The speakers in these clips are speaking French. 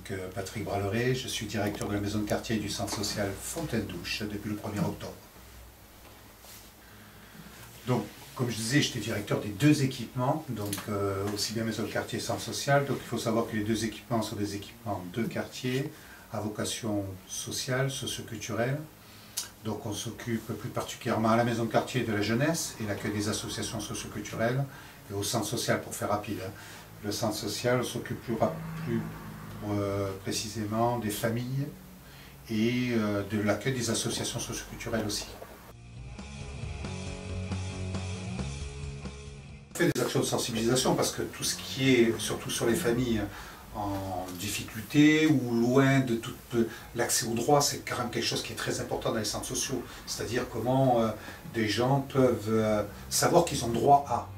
donc Patrick Braleret, je suis directeur de la maison de quartier du centre social Fontaine-Douche depuis le 1er octobre. Donc, comme je disais, j'étais directeur des deux équipements, donc aussi bien maison de quartier et centre social. Donc il faut savoir que les deux équipements sont des équipements de quartier à vocation sociale, socio-culturelle. Donc on s'occupe plus particulièrement à la maison de quartier de la jeunesse et l'accueil des associations socio-culturelles, et au centre social, pour faire rapide. Le centre social, on s'occupe plus précisément des familles et de l'accueil des associations socio-culturelles aussi. On fait des actions de sensibilisation parce que tout ce qui est, surtout sur les familles en difficulté ou loin de tout l'accès au droit, c'est quand même quelque chose qui est très important dans les centres sociaux. C'est-à-dire comment des gens peuvent savoir qu'ils ont droit à.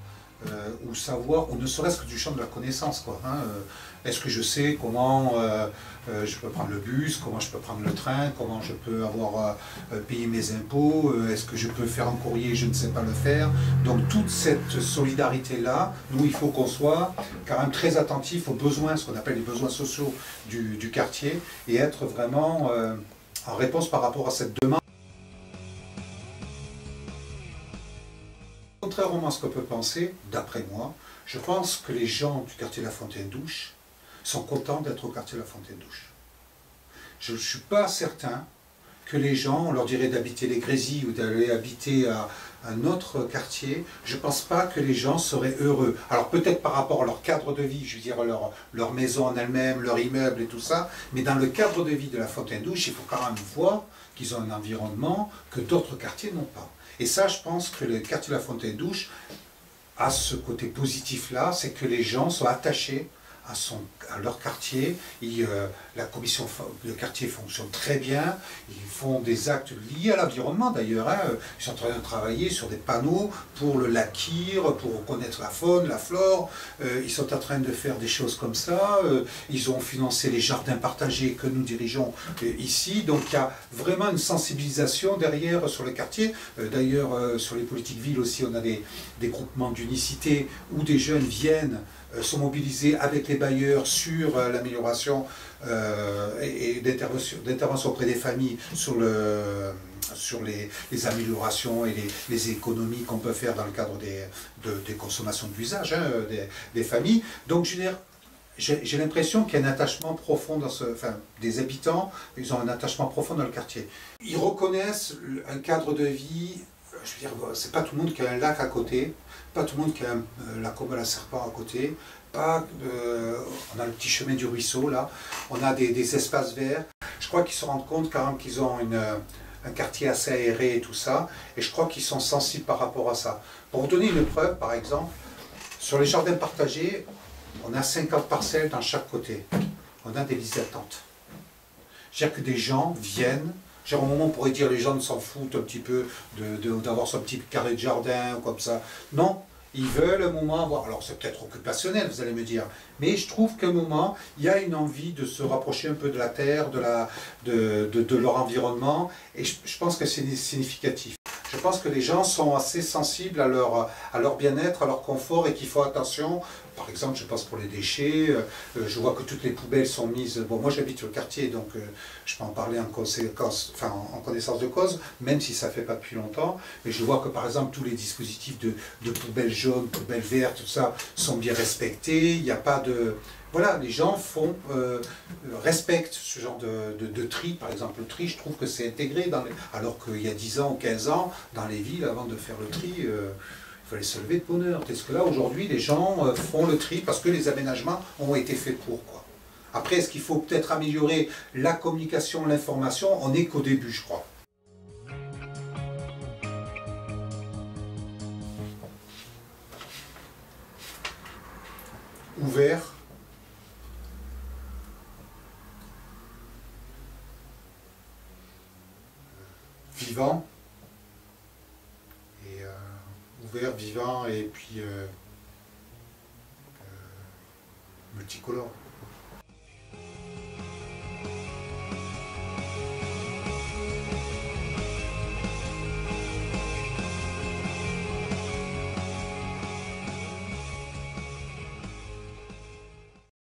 Ou savoir, ou ne serait-ce que du champ de la connaissance, quoi, hein. Est-ce que je sais comment je peux prendre le bus, comment je peux prendre le train, comment je peux avoir payé mes impôts, est-ce que je peux faire un courrier, je ne sais pas le faire. Donc toute cette solidarité-là, nous, il faut qu'on soit quand même très attentif aux besoins, ce qu'on appelle les besoins sociaux du quartier, et être vraiment en réponse par rapport à cette demande. Contrairement à ce qu'on peut penser, d'après moi, je pense que les gens du quartier de la Fontaine-Douche sont contents d'être au quartier de la Fontaine-Douche. Je ne suis pas certain que les gens, on leur dirait d'habiter les Grésy ou d'aller habiter à un autre quartier, je ne pense pas que les gens seraient heureux. Alors peut-être par rapport à leur cadre de vie, je veux dire leur maison en elle-même, leur immeuble et tout ça, mais dans le cadre de vie de la Fontaine-Douche, il faut quand même voir qu'ils ont un environnement que d'autres quartiers n'ont pas. Et ça, je pense que le quartier de la Fontaine-Douche a ce côté positif-là, c'est que les gens sont attachés à leur quartier. Le quartier fonctionne très bien, ils font des actes liés à l'environnement d'ailleurs, hein. Ils sont en train de travailler sur des panneaux pour le laquir, pour reconnaître la faune, la flore, ils sont en train de faire des choses comme ça, ils ont financé les jardins partagés que nous dirigeons ici, donc il y a vraiment une sensibilisation derrière sur le quartier. D'ailleurs sur les politiques villes aussi, on a des groupements d'unicité où des jeunes viennent sont mobilisés avec les bailleurs sur l'amélioration et d'intervention auprès des familles sur les améliorations et les économies qu'on peut faire dans le cadre des consommations de l'usage, hein, des familles. Donc je veux dire, j'ai l'impression qu'il y a un attachement profond des habitants, ils ont un attachement profond dans le quartier. Ils reconnaissent un cadre de vie. Je veux dire, c'est pas tout le monde qui a un lac à côté, pas tout le monde qui a la Combe à la Serpent à côté, on a le petit chemin du ruisseau là, on a des espaces verts. Je crois qu'ils se rendent compte quand même qu'ils ont un quartier assez aéré et tout ça, et je crois qu'ils sont sensibles par rapport à ça. Pour vous donner une preuve, par exemple, sur les jardins partagés, on a 50 parcelles dans chaque côté. On a des listes d'attente. C'est-à-dire que des gens viennent. Genre, au moment, on pourrait dire les gens ne s'en foutent un petit peu d'avoir son petit carré de jardin ou comme ça. Non, ils veulent un moment avoir. Alors, c'est peut-être occupationnel, vous allez me dire. Mais je trouve qu'à un moment, il y a une envie de se rapprocher un peu de la terre, de leur environnement. Et je pense que c'est significatif. Je pense que les gens sont assez sensibles à leur bien-être, à leur confort et qu'il faut attention. Par exemple, je pense pour les déchets, je vois que toutes les poubelles sont mises. Bon, moi j'habite au quartier, donc je peux en parler en connaissance de cause, même si ça ne fait pas depuis longtemps. Mais je vois que par exemple tous les dispositifs de poubelles jaunes, poubelles vertes, tout ça, sont bien respectés. Il n'y a pas de... Voilà, les gens respectent ce genre de tri. Par exemple, le tri, je trouve que c'est intégré, alors qu'il y a 10 ans ou 15 ans, dans les villes, avant de faire le tri, il fallait se lever de bonne heure. Est-ce que là, aujourd'hui, les gens font le tri parce que les aménagements ont été faits pour, quoi. Après, est-ce qu'il faut peut-être améliorer la communication, l'information? On n'est qu'au début, je crois. Ouvert. Vivant, et ouvert, vivant, et puis multicolore.